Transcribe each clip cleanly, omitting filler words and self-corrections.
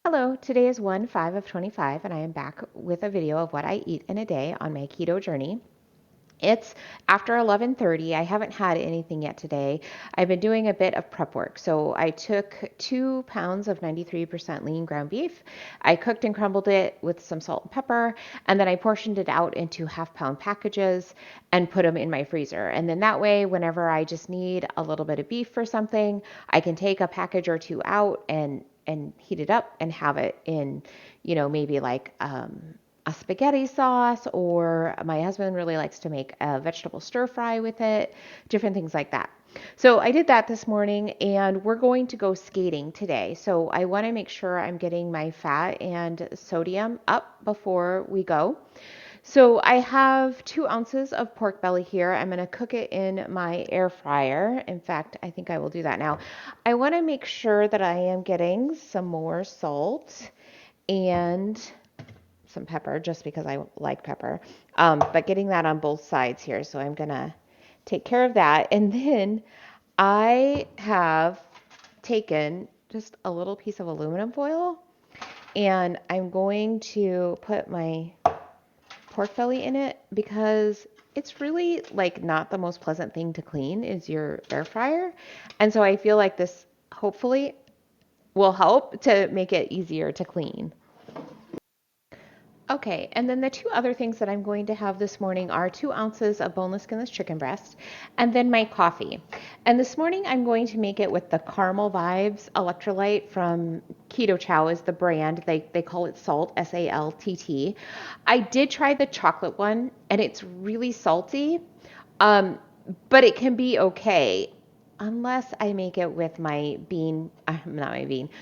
Hello, today is 1/5 of 25 and I am back with a video of what I eat in a day on my keto journey. It's after 11:30. I haven't had anything yet today. I've been doing a bit of prep work. So I took 2 pounds of 93% lean ground beef. I cooked and crumbled it with some salt and pepper, and then I portioned it out into half-pound packages and put them in my freezer. And then that way, whenever I just need a little bit of beef for something, I can take a package or two out and heat it up and have it in, maybe like a spaghetti sauce, or my husband really likes to make a vegetable stir fry with it, different things like that. So I did that this morning and we're going to go skating today. So I want to make sure I'm getting my fat and sodium up before we go. So I have 2 ounces of pork belly here. I'm going to cook it in my air fryer. In fact, I think I will do that now. I want to make sure that I am getting some more salt and some pepper just because I like pepper, but getting that on both sides here. So I'm going to take care of that. And then I have taken just a little piece of aluminum foil and I'm going to put my pork belly in it because it's really like not the most pleasant thing to clean is your air fryer. And so I feel like this hopefully will help to make it easier to clean. Okay, and then the two other things that I'm going to have this morning are 2 ounces of boneless skinless chicken breast and then my coffee. And this morning I'm going to make it with the Caramel Vibes electrolyte from Keto Chow is the brand. They call it SALT, SALTT. I did try the chocolate one and it's really salty, um, but it can be okay unless I make it with my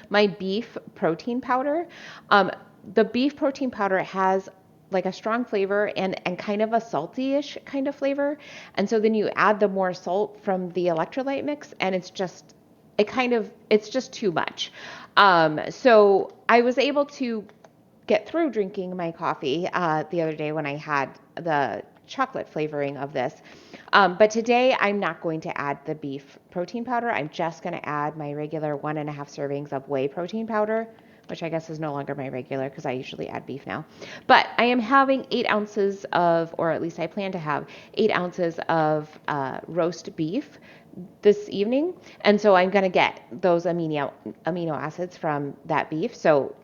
my beef protein powder. Um, the beef protein powder has like a strong flavor and kind of a salty-ish kind of flavor. And so then you add the more salt from the electrolyte mix and it's just too much. So I was able to get through drinking my coffee the other day when I had the chocolate flavoring of this. But today I'm not going to add the beef protein powder. I'm just going to add my regular 1.5 servings of whey protein powder, which I guess is no longer my regular because I usually add beef now. But I am having 8 ounces of, or at least I plan to have 8 ounces of roast beef this evening. And so I'm going to get those amino acids from that beef. So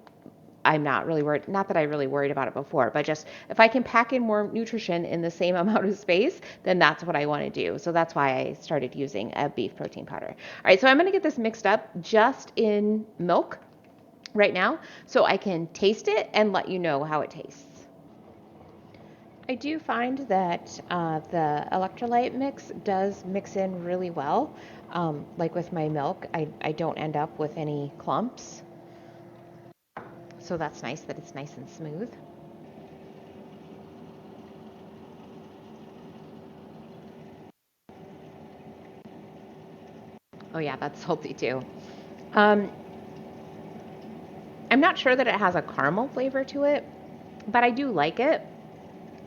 I'm not really worried. Not that I really worried about it before, but just if I can pack in more nutrition in the same amount of space, then that's what I want to do. So that's why I started using a beef protein powder. All right, so I'm going to get this mixed up just in milk right now so I can taste it and let you know how it tastes. I do find that the electrolyte mix does mix in really well. Like with my milk, I don't end up with any clumps. So that's nice that it's nice and smooth. Oh yeah, that's salty too. Um, I'm not sure that it has a caramel flavor to it, but I do like it.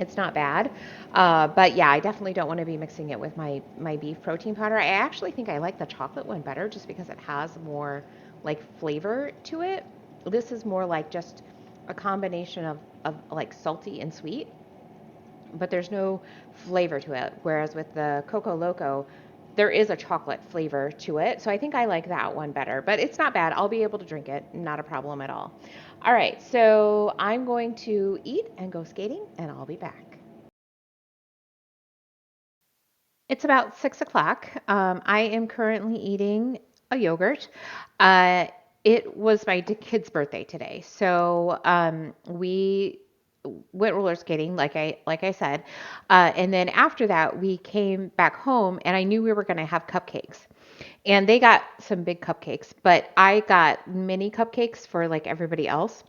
It's not bad. But yeah, I definitely don't want to be mixing it with my beef protein powder. I actually think I like the chocolate one better just because it has more like flavor to it. This is more like just a combination of like salty and sweet, but there's no flavor to it. Whereas with the Coco Loco, there is a chocolate flavor to it. So I think I like that one better, but it's not bad. I'll be able to drink it. Not a problem at all. All right. So I'm going to eat and go skating and I'll be back. It's about 6 o'clock. I am currently eating a yogurt. Uh, it was my kid's birthday today, so we went roller skating, like I said, and then after that we came back home, and I knew we were going to have cupcakes, and they got some big cupcakes, but I got mini cupcakes for like everybody else.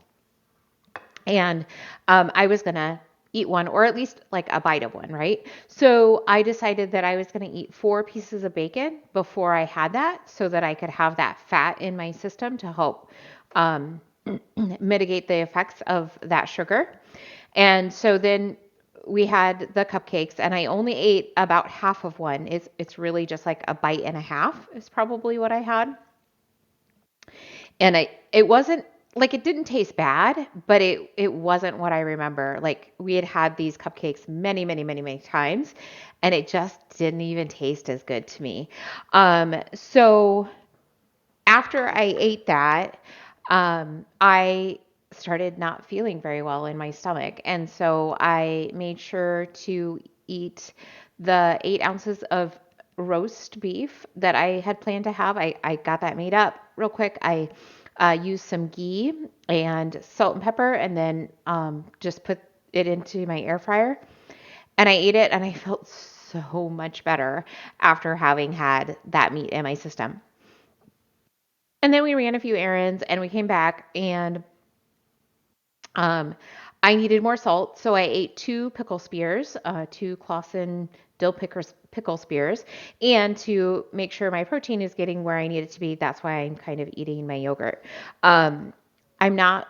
And I was going to eat one or at least like a bite of one, right? So I decided that I was going to eat 4 pieces of bacon before I had that so that I could have that fat in my system to help um, mitigate the effects of that sugar. And so then we had the cupcakes and I only ate about half of one. It's really just like a bite and a half is probably what I had. And it wasn't like it didn't taste bad, but it wasn't what I remember. Like we had had these cupcakes many, many, many, many times, and it just didn't even taste as good to me. So after I ate that, I started not feeling very well in my stomach. And so I made sure to eat the 8 ounces of roast beef that I had planned to have. I got that made up real quick. I used some ghee and salt and pepper and then just put it into my air fryer. And I ate it and I felt so much better after having had that meat in my system. And then we ran a few errands and we came back and um, I needed more salt. So I ate two pickle spears, two Clausen pickle spears. And to make sure my protein is getting where I need it to be, that's why I'm kind of eating my yogurt. I'm not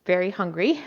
very hungry.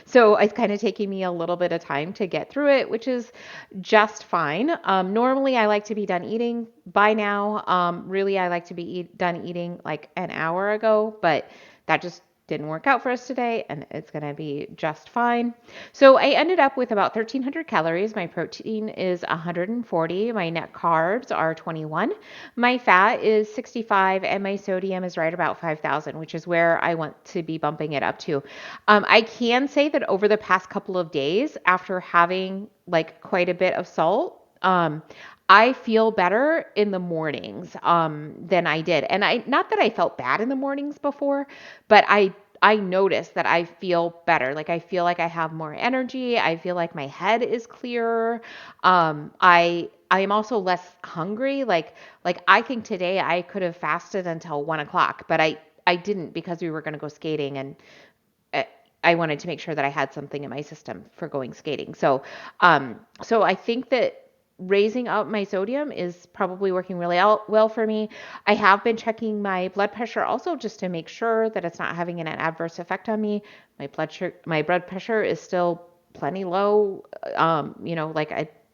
So it's kind of taking me a little bit of time to get through it, which is just fine. Normally, I like to be done eating by now. Really, I like to be done eating like an hour ago, but that just didn't work out for us today, and it's going to be just fine. So I ended up with about 1,300 calories. My protein is 140. My net carbs are 21. My fat is 65, and my sodium is right about 5,000, which is where I want to be bumping it up to. I can say that over the past couple of days, after having like quite a bit of salt, I feel better in the mornings than I did. And I not that I felt bad in the mornings before, but I notice that I feel better. Like I feel like I have more energy. I feel like my head is clearer. I am also less hungry. Like I think today I could have fasted until 1 o'clock, but I didn't because we were going to go skating and uh, I wanted to make sure that I had something in my system for going skating. So I think that raising up my sodium is probably working really well for me. I have been checking my blood pressure also just to make sure that it's not having an adverse effect on me. My blood pressure is still plenty low.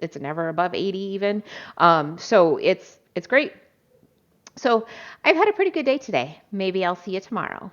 It's never above 80 even. So it's great. So I've had a pretty good day today. Maybe I'll see you tomorrow.